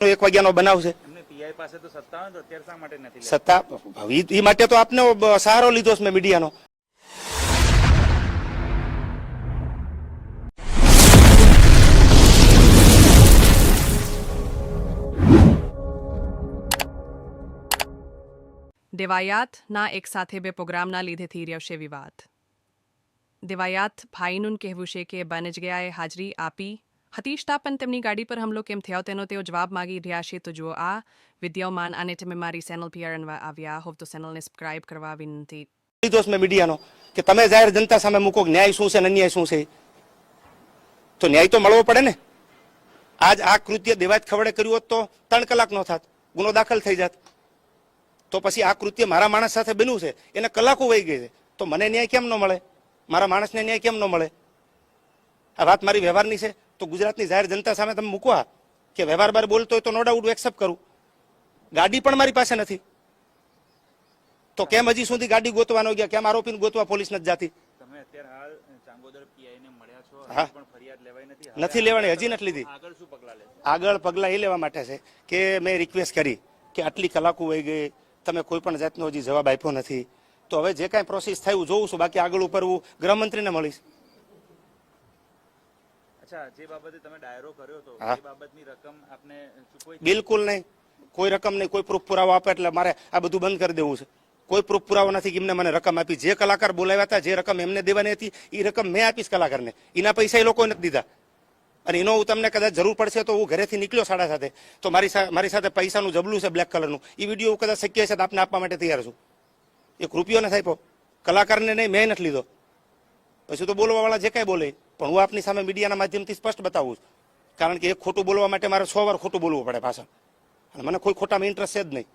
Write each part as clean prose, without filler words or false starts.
1 વાગ્યાનો બનાવ છે. પીઆઈ પાસે તો સત્તા હોય તો અત્યારે શા માટે નથી સત્તા એ માટે તો આપને સહારો લીધો છે મેં મીડિયાનો. દેવાયાતના એક સાથે બે પ્રોગ્રામના લીધે થઈ રહ્યો છે વિવાદ. દેવાયાત ભાઈનું કહેવું છે કે બનેજગયાએ હાજરી આપી હતી છતાં પણ તેમની ગાડી પર હુમલો કેમ થયો તેનો તેઓ જવાબ માંગી રહ્યા છે. તો જુઓ આ વિદ્યમાન અને તમે મારી ચેનલ પર આવ્યા હોવ તો ચેનલને સબસ્ક્રાઇબ કરવા વિનંતી. લીધો છે મેં મીડિયાનો કે તમે જાહેર જનતા સામે મૂકો ન્યાય શું છે ને અન્યાય શું છે. તો ન્યાય તો મળવો પડે ને. આજ આ કૃત્ય દેવાયત ખવડે કર્યું હોત તો 3 કલાક નો થાત, ગુનો દાખલ થઈ જાત. તો પછી આ કૃત્ય મારા માણસ સાથે બન્યું છે એને કલાકો વહી ગઈ છે તો મને ન્યાય કેમ ન મળે, મારા માણસને ન્યાય કેમ ન મળે? આ વાત મારી વ્યવહારની છે તો ગુજરાતની જાહેર જનતા સામે તમે મૂકવા કે વ્યવહાર બાર બોલતો હોય તો નો ડાઉટ એક્સેપ્ટ કરું. ગાડી પણ મારી પાસે નથી તો કેમ હજી સુધી ગાડી ગોતવાનો ગયા, કેમ આરોપીને ગોતવા પોલીસ નથી જાતી? તમે અત્યારે હાલ ચાંગોદર પીઆઈ ને મળ્યા છો, હા. પણ ફરિયાદ લેવાઈ નથી લેવાની, હજી નથી લીધી. આગળ શું પગલાં લેશો? આગળ પગલાં એ લેવા માટે છે કે મેં રિક્વેસ્ટ કરી કે આટલી કલાકો વહી ગઈ, તમે કોઈ પણ જાતનો હજી જવાબ આપ્યો નથી, તો હવે જે કાંઈ પ્રોસેસ થાય હું જોઉં છું, બાકી આગળ ઉપર હું ગૃહમંત્રીને મળીશ. અચ્છા, જે બાબતે તમે ડાયરો કર્યો હતો હા. એ બાબતની રકમ આપને ચૂકવાઈ? બિલકુલ નહીં, કોઈ રકમ નહીં, કોઈ પ્રૂફ પુરાવો આપે એટલે મારે આ બધું બંધ કરી દેવું છે. કોઈ પ્રૂફ પુરાવો નથી કે એમને મને રકમ આપી. જે કલાકાર બોલાવ્યા હતા, જે રકમ એમને દેવાની હતી એ રકમ મેં આપીશ કલાકારને, એના પૈસા એ લોકોએ નથી દીધા. અને એનો હું તમને કદાચ જરૂર પડશે તો હું ઘરેથી નીકળ્યો 7:30 તો મારી સાથે પૈસાનું જબલું છે બ્લેક કલરનું, એ વિડીયો કદાચ શક્ય છે તો આપને આપવા માટે તૈયાર છું. 1 રૂપિયો નથી આપ્યો કલાકારને, નહીં મેં નથી લીધો. પછી તો બોલવા વાળા જે કાંઈ બોલે પણ હું આપની સામે મીડિયાના માધ્યમથી સ્પષ્ટ બતાવું છું, કારણ કે એક ખોટું બોલવા માટે મારે 100 વાર ખોટું બોલવું પડે પાછળ, અને મને કોઈ ખોટામાં ઇન્ટરેસ્ટ છે જ નહીં.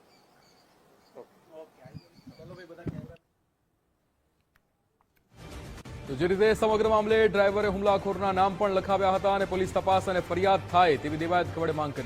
તો જે રીતે સમગ્ર મામલે ડ્રાઈવરે હુમલાખોરના નામ પણ લખાવ્યા હતા અને પોલીસ તપાસ અને ફરિયાદ થાય તેવી દેવાયત ખવડે માંગ કરી.